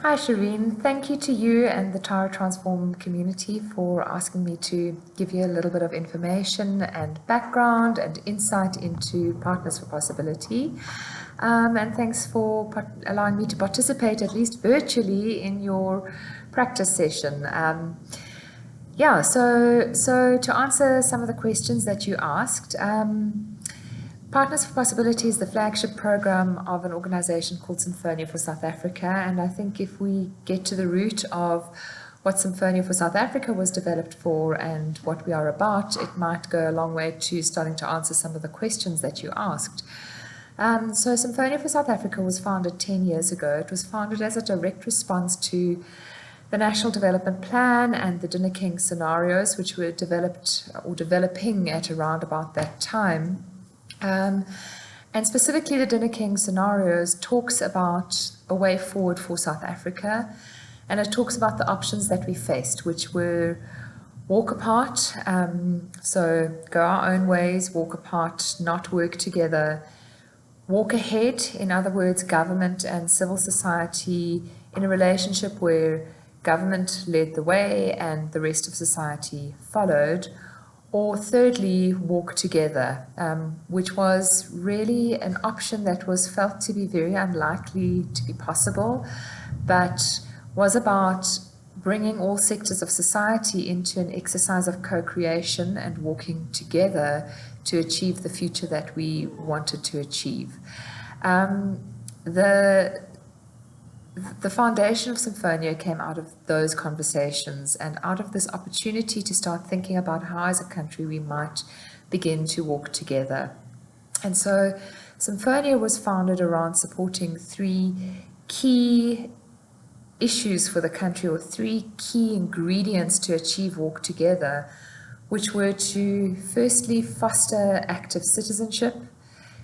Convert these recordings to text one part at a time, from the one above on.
Hi Shireen, thank you to you and the Tara Transform community for asking me to give you a little bit of information and background and insight into Partners for Possibility. And thanks for allowing me to participate, at least virtually, in your practice session. So to answer some of the questions that you asked, Partners for Possibility is the flagship program of an organization called Symphonia for South Africa. And I think if we get to the root of what Symphonia for South Africa was developed for and what we are about, it might go a long way to starting to answer some of the questions that you asked. So Symphonia for South Africa was founded 10 years ago. It was founded as a direct response to the National Development Plan and the Dinner King scenarios, which were developed or developing at around about that time. And specifically, the Dinner King scenarios talks about a way forward for South Africa, and it talks about the options that we faced, which were walk apart, so go our own ways, walk apart, not work together, walk ahead, in other words, government and civil society in a relationship where government led the way and the rest of society followed. Or thirdly, walk together, which was really an option that was felt to be very unlikely to be possible, but was about bringing all sectors of society into an exercise of co-creation and walking together to achieve the future that we wanted to achieve. The foundation of Symphonia came out of those conversations and out of this opportunity to start thinking about how as a country we might begin to walk together. And so Symphonia was founded around supporting three key issues for the country, or three key ingredients to achieve walk together, which were to firstly foster active citizenship,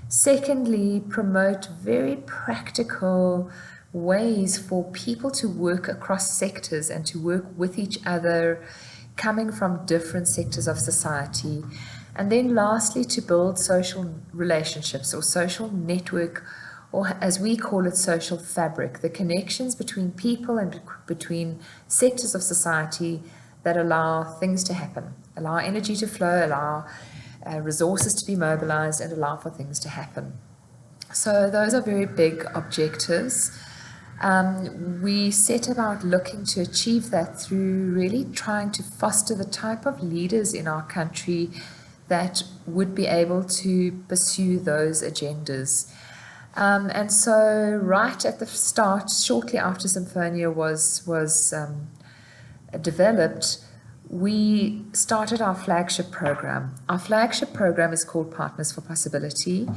secondly promote very practical ways for people to work across sectors and to work with each other coming from different sectors of society. And then lastly, to build social relationships or social network, or as we call it, social fabric, the connections between people and between sectors of society that allow things to happen, allow energy to flow, allow resources to be mobilized, and allow for things to happen. So those are very big objectives. We set about looking to achieve that through really trying to foster the type of leaders in our country that would be able to pursue those agendas. And so right at the start, shortly after Symphonia was developed, we started our flagship program. Our flagship program is called Partners for Possibility,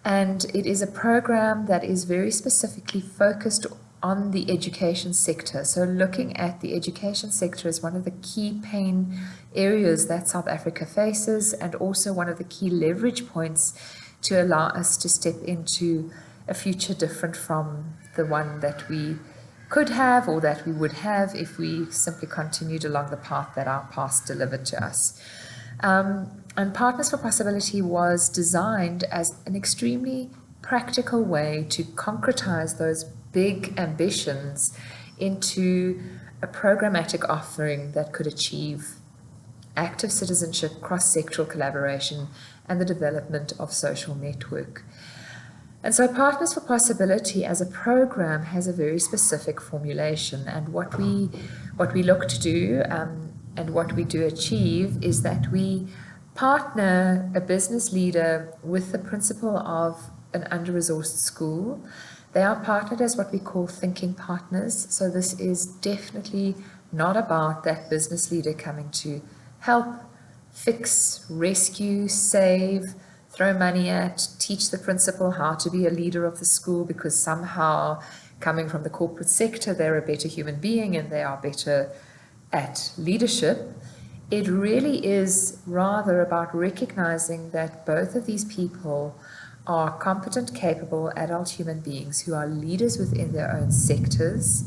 and it is a program that is very specifically focused on the education sector. So looking at the education sector as one of the key pain areas that South Africa faces, and also one of the key leverage points to allow us to step into a future different from the one that we could have or that we would have if we simply continued along the path that our past delivered to us. And Partners for Possibility was designed as an extremely practical way to concretize those big ambitions into a programmatic offering that could achieve active citizenship, cross-sectoral collaboration, and the development of social network. And so Partners for Possibility as a program has a very specific formulation, and what we look to do and what we do achieve is that we partner a business leader with the principal of an under-resourced school. They are partnered as what we call thinking partners. So this is definitely not about that business leader coming to help, fix, rescue, save, throw money at, teach the principal how to be a leader of the school because somehow coming from the corporate sector, they're a better human being and they are better at leadership. It really is rather about recognizing that both of these people are competent, capable adult human beings who are leaders within their own sectors,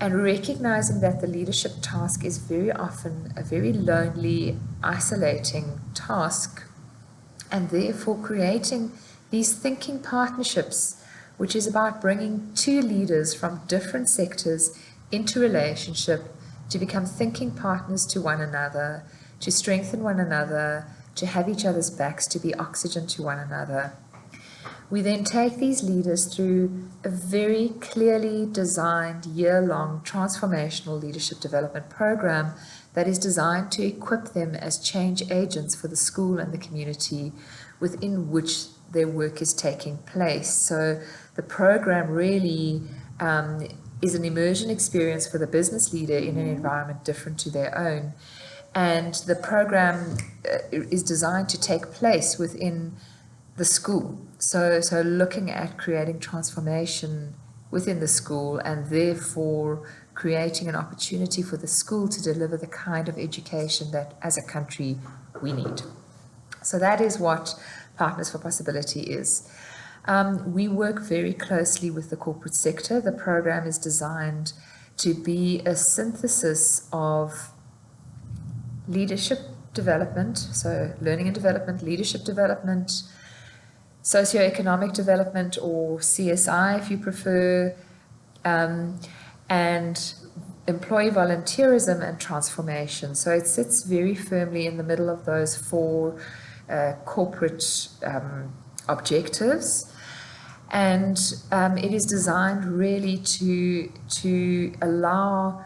and recognizing that the leadership task is very often a very lonely, isolating task, and therefore creating these thinking partnerships which is about bringing two leaders from different sectors into relationship to become thinking partners to one another, to strengthen one another, to have each other's backs, to be oxygen to one another. We then take these leaders through a very clearly designed year-long transformational leadership development program that is designed to equip them as change agents for the school and the community within which their work is taking place. So the program really is an immersion experience for the business leader in an environment different to their own. And the program is designed to take place within the school. So looking at creating transformation within the school and therefore creating an opportunity for the school to deliver the kind of education that as a country we need. So that is what Partners for Possibility is. We work very closely with the corporate sector. The program is designed to be a synthesis of leadership development, so learning and development, leadership development, socioeconomic development, or CSI if you prefer, and employee volunteerism and transformation. So it sits very firmly in the middle of those four corporate objectives, and it is designed really to allow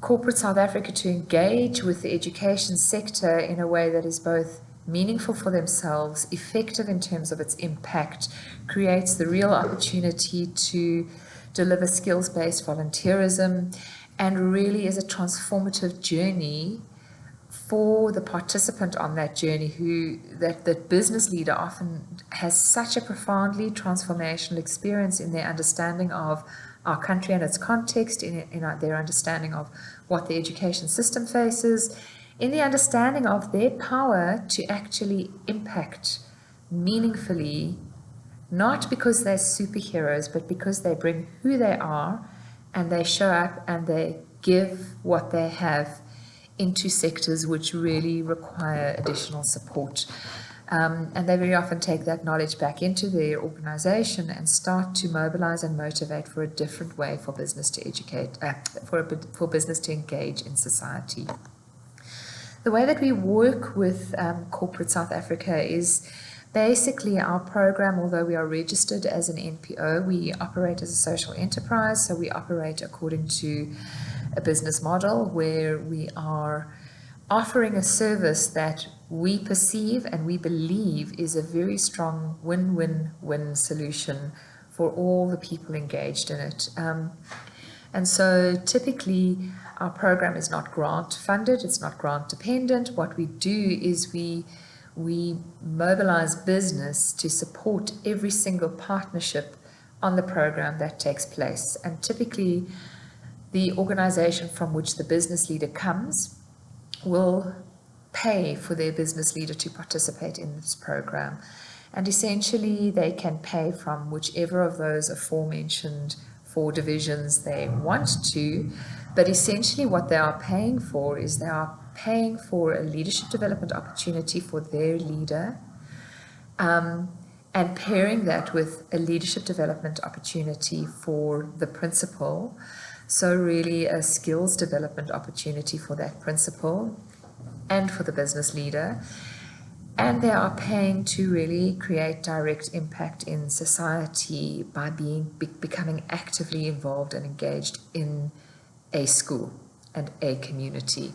corporate South Africa to engage with the education sector in a way that is both meaningful for themselves, effective in terms of its impact, creates the real opportunity to deliver skills-based volunteerism, and really is a transformative journey for the participant on that journey, who that business leader often has such a profoundly transformational experience in their understanding of our country and its context, in their understanding of what the education system faces, in the understanding of their power to actually impact meaningfully, not because they're superheroes, but because they bring who they are and they show up and they give what they have into sectors which really require additional support. And they very often take that knowledge back into their organization and start to mobilize and motivate for a different way for business to educate, for business to engage in society. The way that we work with corporate South Africa is basically our program, although we are registered as an NPO, we operate as a social enterprise, so we operate according to a business model where we are offering a service that we perceive and we believe is a very strong win-win-win solution for all the people engaged in it. And so typically our program is not grant funded, it's not grant dependent. What we do is we mobilize business to support every single partnership on the program that takes place. And typically the organization from which the business leader comes will pay for their business leader to participate in this program. And essentially they can pay from whichever of those aforementioned 4 divisions they want to, but essentially what they are paying for is they are paying for a leadership development opportunity for their leader, and pairing that with a leadership development opportunity for the principal. So really a skills development opportunity for that principal and for the business leader. And they are paying to really create direct impact in society by becoming actively involved and engaged in a school and a community.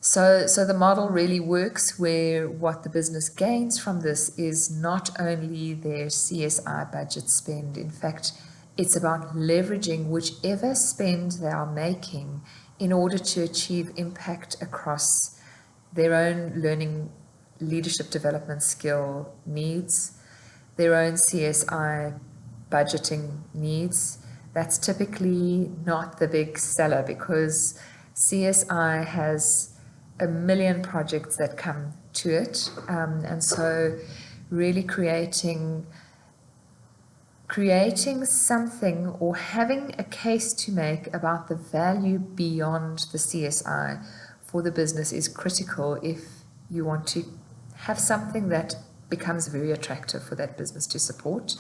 So the model really works where what the business gains from this is not only their CSI budget spend. In fact, it's about leveraging whichever spend they are making in order to achieve impact across their own learning, leadership development skill needs, their own CSI budgeting needs. That's typically not the big seller because CSI has a million projects that come to it, and so really creating something or having a case to make about the value beyond the CSI for the business is critical if you want to have something that becomes very attractive for that business to support.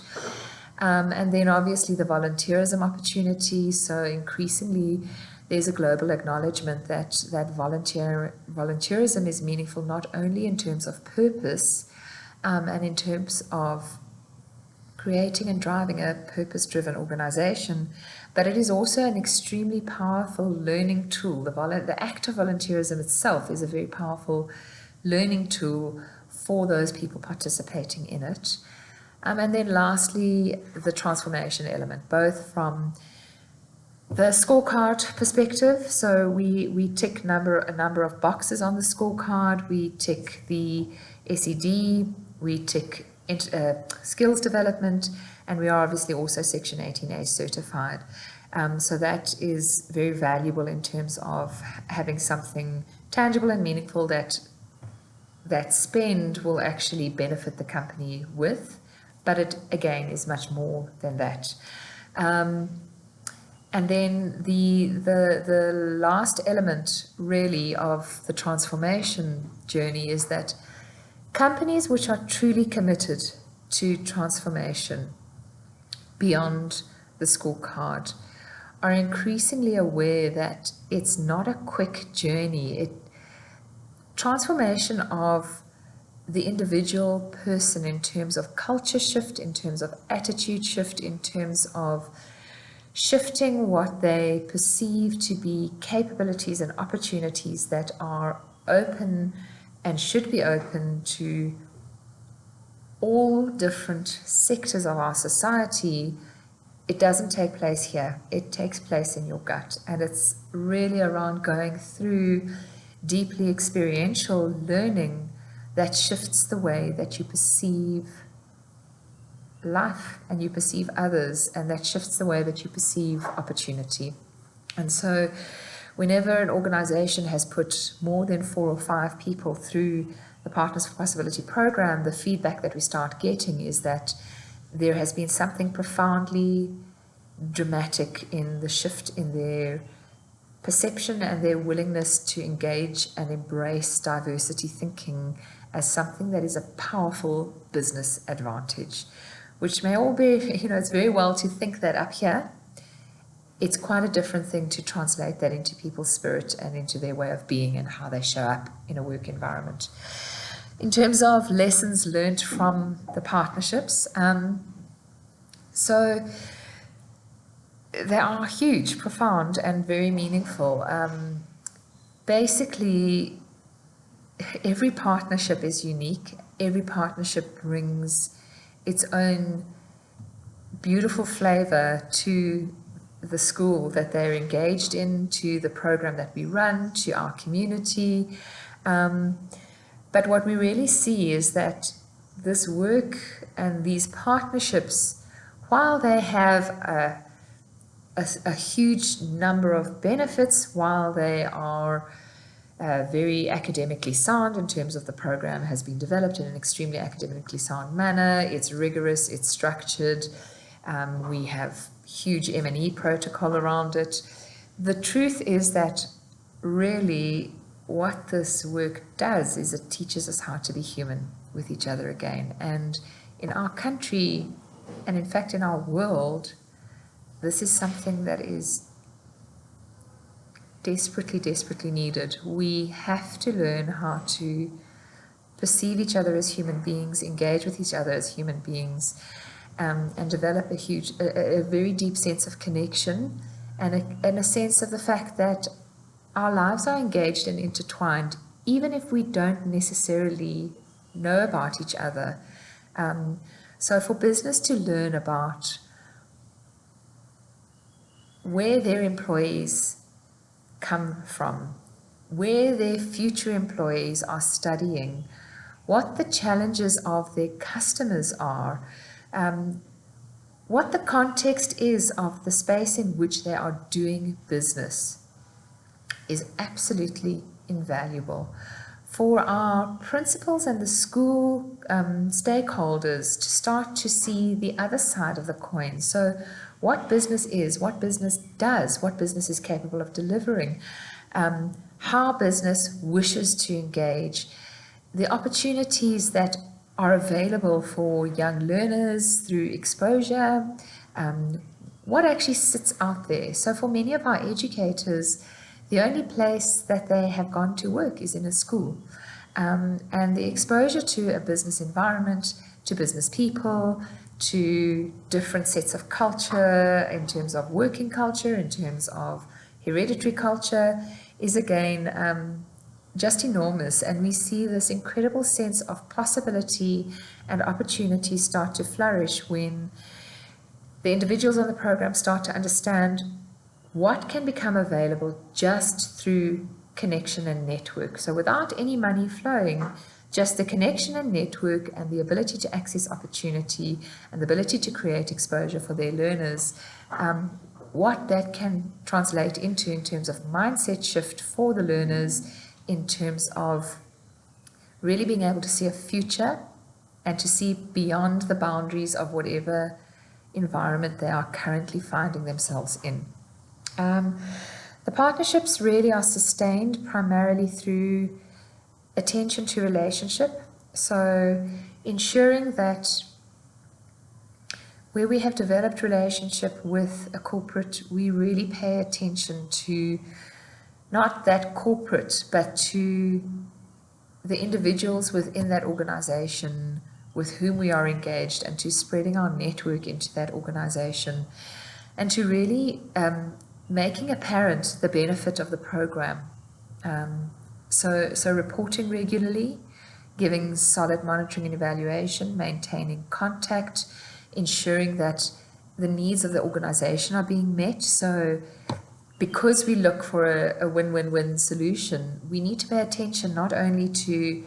And then obviously the volunteerism opportunity. So increasingly there's a global acknowledgement that volunteerism is meaningful not only in terms of purpose and in terms of creating and driving a purpose-driven organization, but it is also an extremely powerful learning tool. The act of volunteerism itself is a very powerful learning tool for those people participating in it. And then lastly, the transformation element, both from the scorecard perspective. So we tick a number of boxes on the scorecard. We tick the SED, we tick skills development, and we are obviously also Section 18A certified. So that is very valuable in terms of having something tangible and meaningful that spend will actually benefit the company with. But it, again, is much more than that. And then the last element, really, of the transformation journey is that companies which are truly committed to transformation beyond the scorecard are increasingly aware that it's not a quick journey. Transformation of the individual person in terms of culture shift, in terms of attitude shift, in terms of shifting what they perceive to be capabilities and opportunities that are open and should be open to all different sectors of our society. It doesn't take place here. It takes place in your gut. And it's really around going through deeply experiential learning that shifts the way that you perceive life and you perceive others, and that shifts the way that you perceive opportunity. And so whenever an organization has put more than 4 or 5 people through the Partners for Possibility program, the feedback that we start getting is that there has been something profoundly dramatic in the shift in their perception and their willingness to engage and embrace diversity thinking as something that is a powerful business advantage, which may all be, it's very well to think that up here. It's quite a different thing to translate that into people's spirit and into their way of being and how they show up in a work environment. In terms of lessons learned from the partnerships, so they are huge, profound, and very meaningful. Basically, every partnership is unique. Every partnership brings its own beautiful flavor to the school that they're engaged in, to the program that we run, to our community. But what we really see is that this work and these partnerships, while they have a huge number of benefits, while they are very academically sound in terms of the program has been developed in an extremely academically sound manner, it's rigorous, it's structured, we have huge M&E protocol around it. The truth is that really what this work does is it teaches us how to be human with each other again. And in our country, and in fact in our world, this is something that is desperately, desperately needed. We have to learn how to perceive each other as human beings, engage with each other as human beings, and develop a very deep sense of connection and a sense of the fact that our lives are engaged and intertwined, even if we don't necessarily know about each other. So for business to learn about where their employees come from, where their future employees are studying, what the challenges of their customers are, what the context is of the space in which they are doing business, is absolutely invaluable. For our principals and the school stakeholders to start to see the other side of the coin. So what business is, what business does, what business is capable of delivering, how business wishes to engage, the opportunities that are available for young learners through exposure, what actually sits out there. So for many of our educators, the only place that they have gone to work is in a school. And the exposure to a business environment, to business people, to different sets of culture in terms of working culture, in terms of hereditary culture, is again just enormous. And we see this incredible sense of possibility and opportunity start to flourish when the individuals on the program start to understand what can become available just through connection and network. So without any money flowing, just the connection and network and the ability to access opportunity and the ability to create exposure for their learners, what that can translate into in terms of mindset shift for the learners, in terms of really being able to see a future and to see beyond the boundaries of whatever environment they are currently finding themselves in. The partnerships really are sustained primarily through attention to relationship. So ensuring that where we have developed relationship with a corporate, we really pay attention to not that corporate, but to the individuals within that organization with whom we are engaged, and to spreading our network into that organization, and to really making apparent the benefit of the program. So reporting regularly, giving solid monitoring and evaluation, maintaining contact, ensuring that the needs of the organization are being met. So because we look for a win-win-win solution, we need to pay attention not only to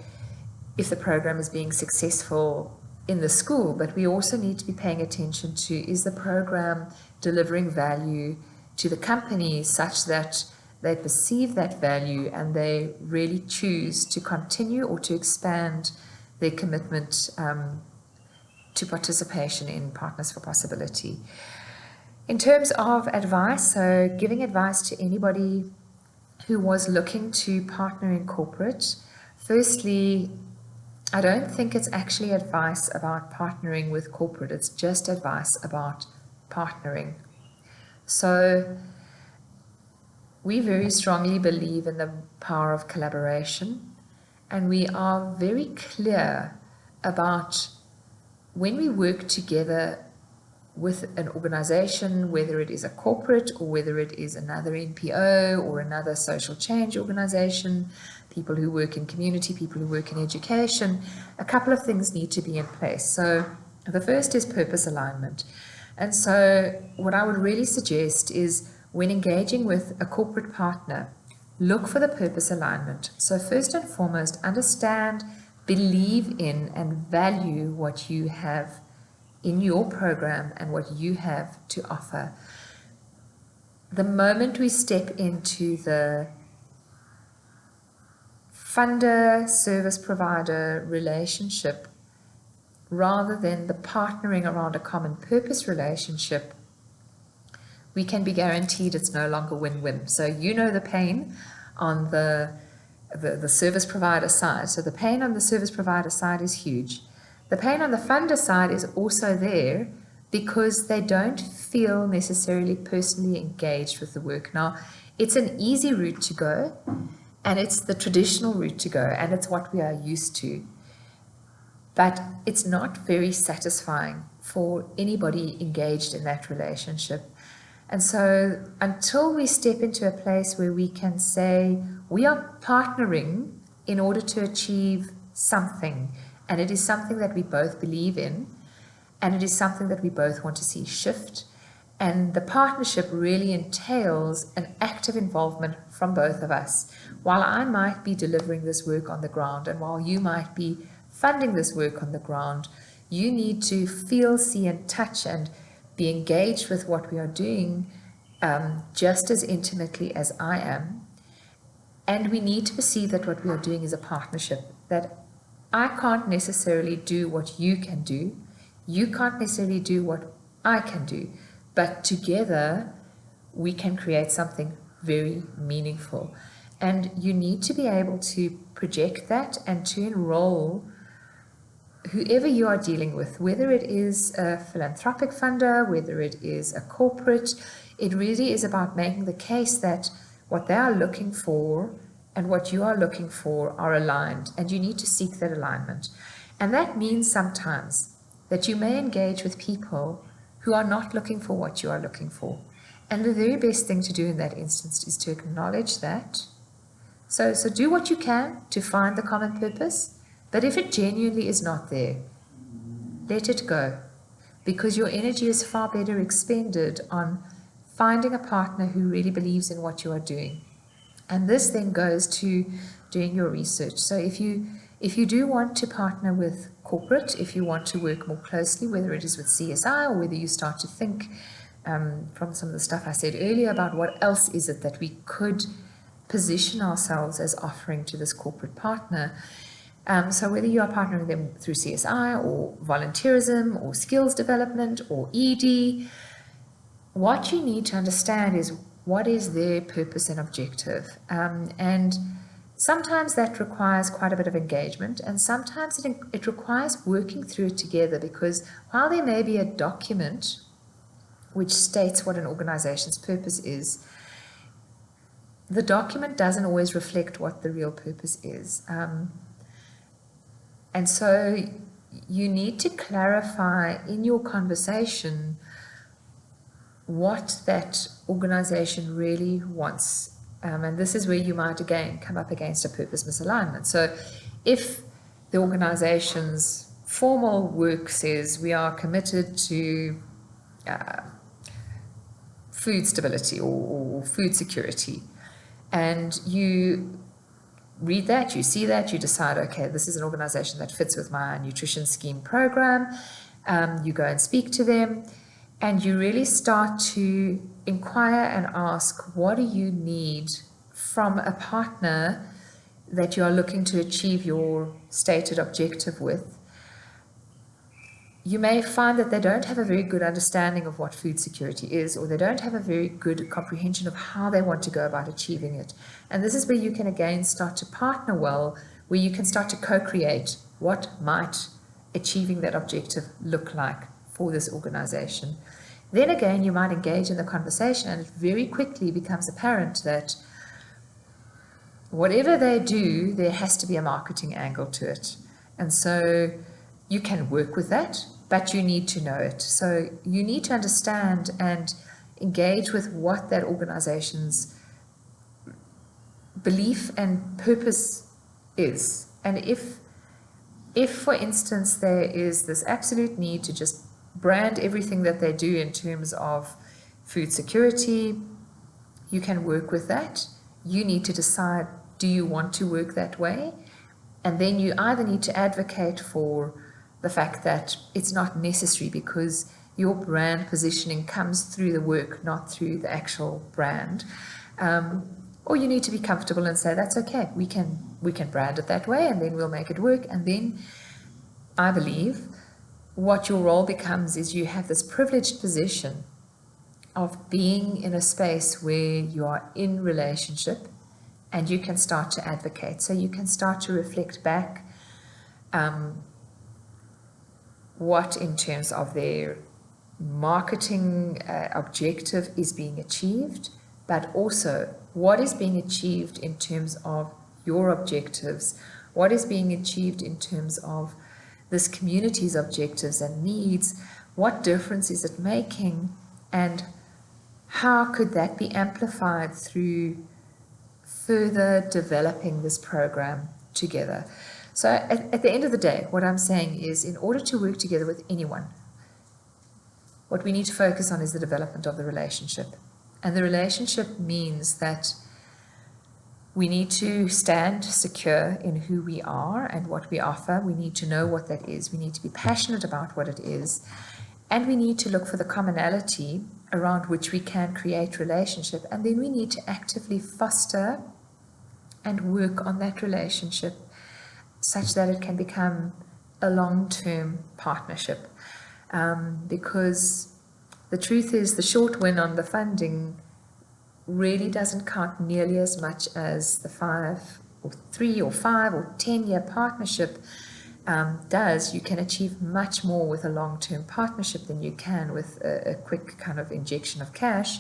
if the program is being successful in the school, but we also need to be paying attention to, is the program delivering value to the company such that they perceive that value and they really choose to continue or to expand their commitment to participation in Partners for Possibility. In terms of advice, so giving advice to anybody who was looking to partner in corporate, firstly, I don't think it's actually advice about partnering with corporate, it's just advice about partnering. So we very strongly believe in the power of collaboration, and we are very clear about when we work together with an organization, whether it is a corporate or whether it is another NPO or another social change organization, people who work in community, people who work in education, a couple of things need to be in place. So the first is purpose alignment. And so what I would really suggest is when engaging with a corporate partner, look for the purpose alignment. So first and foremost, understand, believe in, and value what you have in your program and what you have to offer. The moment we step into the funder service provider relationship rather than the partnering around a common purpose relationship, we can be guaranteed it's no longer win-win. So you know the pain on the service provider side. So the pain on the service provider side is huge. The pain on the funder side is also there because they don't feel necessarily personally engaged with the work. Now, it's an easy route to go, and it's the traditional route to go, and it's what we are used to. But it's not very satisfying for anybody engaged in that relationship. And so until we step into a place where we can say we are partnering in order to achieve something, and it is something that we both believe in, and it is something that we both want to see shift, and the partnership really entails an active involvement from both of us. While I might be delivering this work on the ground, and while you might be funding this work on the ground, you need to feel, see, and touch and be engaged with what we are doing just as intimately as I am. And we need to perceive that what we are doing is a partnership, that I can't necessarily do what you can do. You can't necessarily do what I can do. But together, we can create something very meaningful. And you need to be able to project that and to enroll whoever you are dealing with, whether it is a philanthropic funder, whether it is a corporate, it really is about making the case that what they are looking for and what you are looking for are aligned, and you need to seek that alignment. And that means sometimes that you may engage with people who are not looking for what you are looking for. And the very best thing to do in that instance is to acknowledge that. So do what you can to find the common purpose, but if it genuinely is not there, let it go, because your energy is far better expended on finding a partner who really believes in what you are doing. And this then goes to doing your research. So if you do want to partner with corporate, if you want to work more closely, whether it is with CSI or whether you start to think from some of the stuff I said earlier about what else is it that we could position ourselves as offering to this corporate partner. So whether you are partnering them through CSI or volunteerism or skills development or ED, what you need to understand is what is their purpose and objective. And sometimes that requires quite a bit of engagement, and sometimes it requires working through it together, because while there may be a document which states what an organization's purpose is, the document doesn't always reflect what the real purpose is. And so you need to clarify in your conversation what that organization really wants. And this is where you might again come up against a purpose misalignment. So if the organization's formal work says we are committed to food stability or food security, and you read that, you see that, you decide, okay, this is an organization that fits with my nutrition scheme program, you go and speak to them, and you really start to inquire and ask, what do you need from a partner that you are looking to achieve your stated objective with? You may find that they don't have a very good understanding of what food security is, or they don't have a very good comprehension of how they want to go about achieving it. And this is where you can again start to partner well, where you can start to co-create what might achieving that objective look like for this organization. Then again, you might engage in the conversation, and it very quickly becomes apparent that whatever they do, there has to be a marketing angle to it. And so you can work with that, but you need to know it. So you need to understand and engage with what that organization's belief and purpose is. And if for instance, there is this absolute need to just brand everything that they do in terms of food security, you can work with that. You need to decide, do you want to work that way? And then you either need to advocate for the fact that it's not necessary because your brand positioning comes through the work, not through the actual brand. Or you need to be comfortable and say, that's okay, we can brand it that way, and then we'll make it work. And then I believe what your role becomes is you have this privileged position of being in a space where you are in relationship, and you can start to advocate. So you can start to reflect back what in terms of their marketing objective is being achieved, but also what is being achieved in terms of your objectives, what is being achieved in terms of this community's objectives and needs, what difference is it making, and how could that be amplified through further developing this program together. So at the end of the day, what I'm saying is, in order to work together with anyone, what we need to focus on is the development of the relationship. And the relationship means that we need to stand secure in who we are and what we offer. We need to know what that is. We need to be passionate about what it is. And we need to look for the commonality around which we can create relationship. And then we need to actively foster and work on that relationship such that it can become a long-term partnership. Because the truth is, the short win on the funding really doesn't count nearly as much as the 3 or 5 or 10 year partnership does, you can achieve much more with a long-term partnership than you can with a quick kind of injection of cash.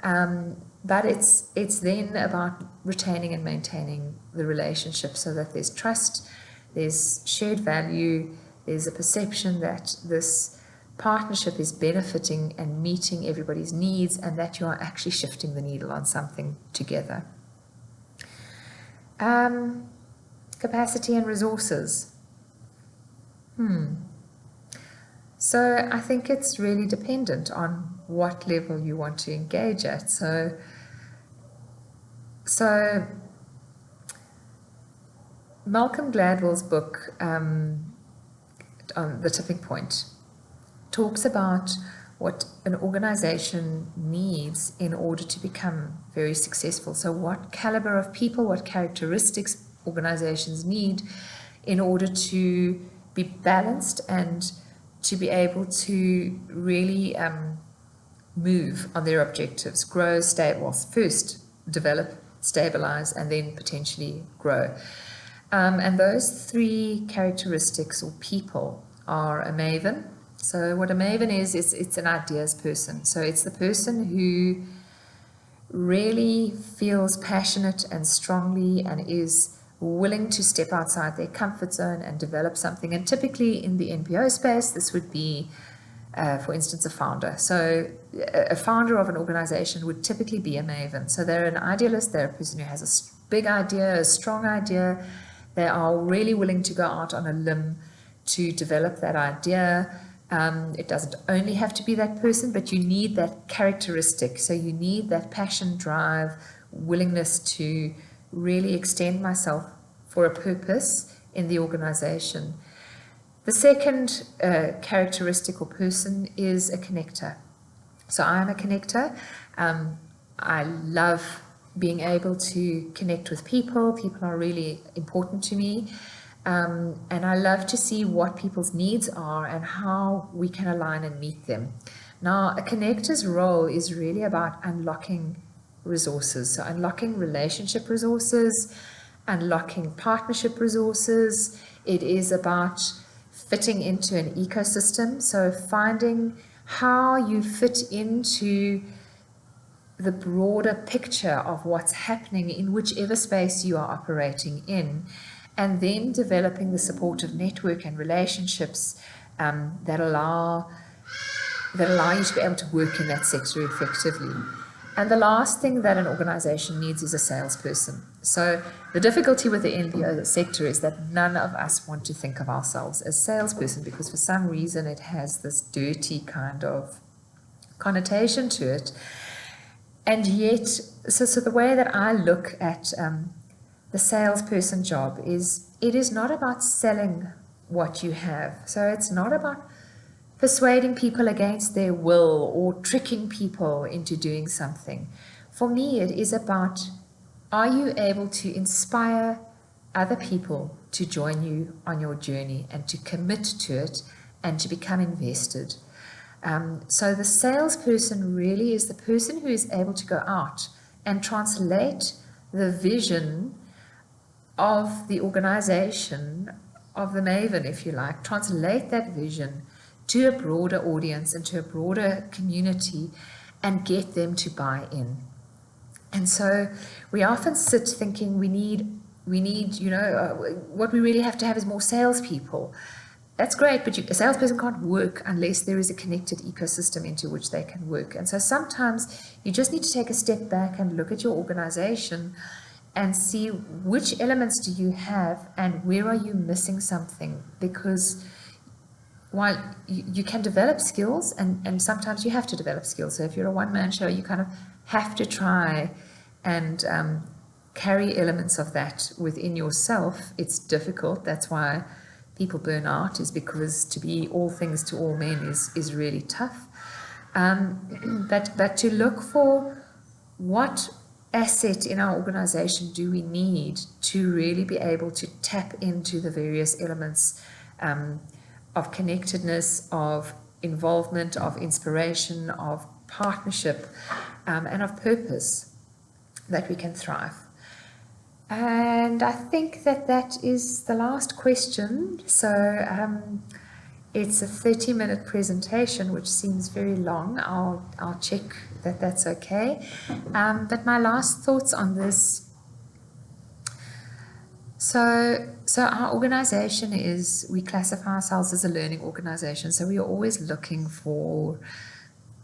But it's then about retaining and maintaining the relationship so that there's trust, there's shared value, there's a perception that this partnership is benefiting and meeting everybody's needs, and that you are actually shifting the needle on something together. Capacity and resources. So I think it's really dependent on what level you want to engage at. So Malcolm Gladwell's book, on The Tipping Point, talks about what an organization needs in order to become very successful. So what caliber of people, what characteristics organizations need in order to be balanced and to be able to really move on their objectives, grow, first develop, stabilize, and then potentially grow. And those three characteristics or people are a maven. So what a maven is it's an ideas person. So it's the person who really feels passionate and strongly and is willing to step outside their comfort zone and develop something. And typically in the NPO space, this would be, for instance, a founder. So a founder of an organization would typically be a maven. So they're an idealist, they're a person who has a big idea, a strong idea. They are really willing to go out on a limb to develop that idea. It doesn't only have to be that person, but you need that characteristic. So you need that passion, drive, willingness to really extend myself for a purpose in the organization. The second characteristic or person is a connector. So I'm a connector. I love being able to connect with people. People are really important to me. And I love to see what people's needs are and how we can align and meet them. Now, a connector's role is really about unlocking resources. So unlocking relationship resources, unlocking partnership resources. It is about fitting into an ecosystem. So finding how you fit into the broader picture of what's happening in whichever space you are operating in, and then developing the supportive network and relationships that allow you to be able to work in that sector effectively. And the last thing that an organization needs is a salesperson. So the difficulty with the NPO sector is that none of us want to think of ourselves as salesperson, because for some reason it has this dirty kind of connotation to it. And yet, so the way that I look at the salesperson job is, it is not about selling what you have. So it's not about persuading people against their will or tricking people into doing something. For me, it is about, are you able to inspire other people to join you on your journey and to commit to it and to become invested? So the salesperson really is the person who is able to go out and translate the vision of the organization, of the maven, if you like, translate that vision to a broader audience and to a broader community and get them to buy in. And so we often sit thinking we need, what we really have to have is more salespeople. That's great, but a salesperson can't work unless there is a connected ecosystem into which they can work. And so sometimes you just need to take a step back and look at your organization and see which elements do you have and where are you missing something. Because while you can develop skills, and sometimes you have to develop skills. So if you're a one-man show, you kind of have to try and carry elements of that within yourself. It's difficult. That's why people burn out, is because to be all things to all men is really tough. But to look for what asset in our organization do we need to really be able to tap into the various elements of connectedness, of involvement, of inspiration, of partnership, and of purpose, that we can thrive. And I think that is the last question. So it's a 30-minute presentation, which seems very long. I'll check that that's okay. But my last thoughts on this. So our organization we classify ourselves as a learning organization. So we are always looking for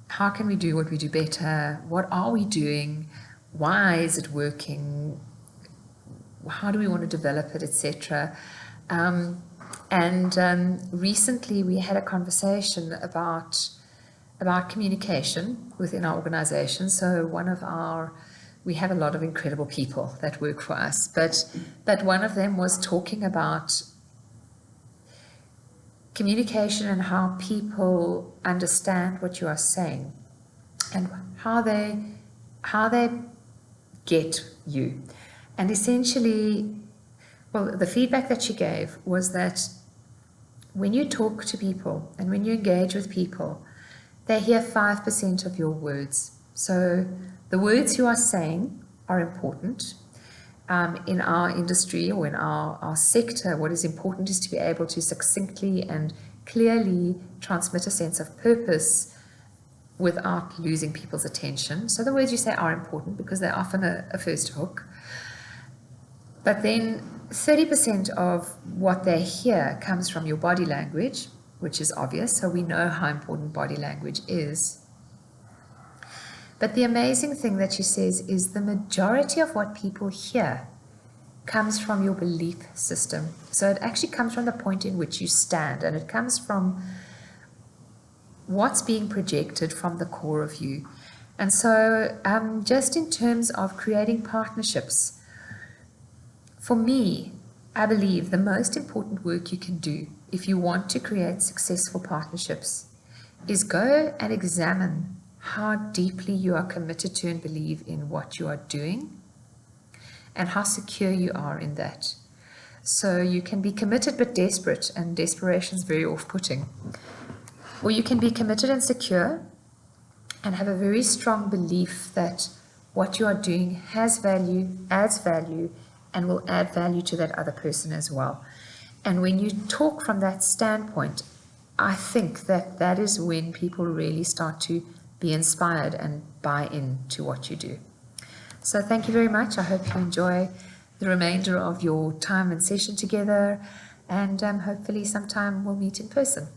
how can we do what we do better? What are we doing? Why is it working? How do we want to develop it, etc. Recently we had a conversation about communication within our organization. So we have a lot of incredible people that work for us, but one of them was talking about communication and how people understand what you are saying and how they get you. And essentially, well, the feedback that she gave was that when you talk to people and when you engage with people, they hear 5% of your words. So the words you are saying are important. In our industry or in our sector, what is important is to be able to succinctly and clearly transmit a sense of purpose without losing people's attention. So the words you say are important because they're often a first hook. But then 30% of what they hear comes from your body language, which is obvious. So we know how important body language is. But the amazing thing that she says is the majority of what people hear comes from your belief system. So it actually comes from the point in which you stand, and it comes from what's being projected from the core of you. And so just in terms of creating partnerships, for me, I believe the most important work you can do if you want to create successful partnerships is go and examine how deeply you are committed to and believe in what you are doing and how secure you are in that. So you can be committed but desperate, and desperation is very off-putting. Or you can be committed and secure and have a very strong belief that what you are doing has value, adds value, and will add value to that other person as well. And when you talk from that standpoint, I think that is when people really start to be inspired and buy into what you do. So thank you very much. I hope you enjoy the remainder of your time and session together, and hopefully sometime we'll meet in person.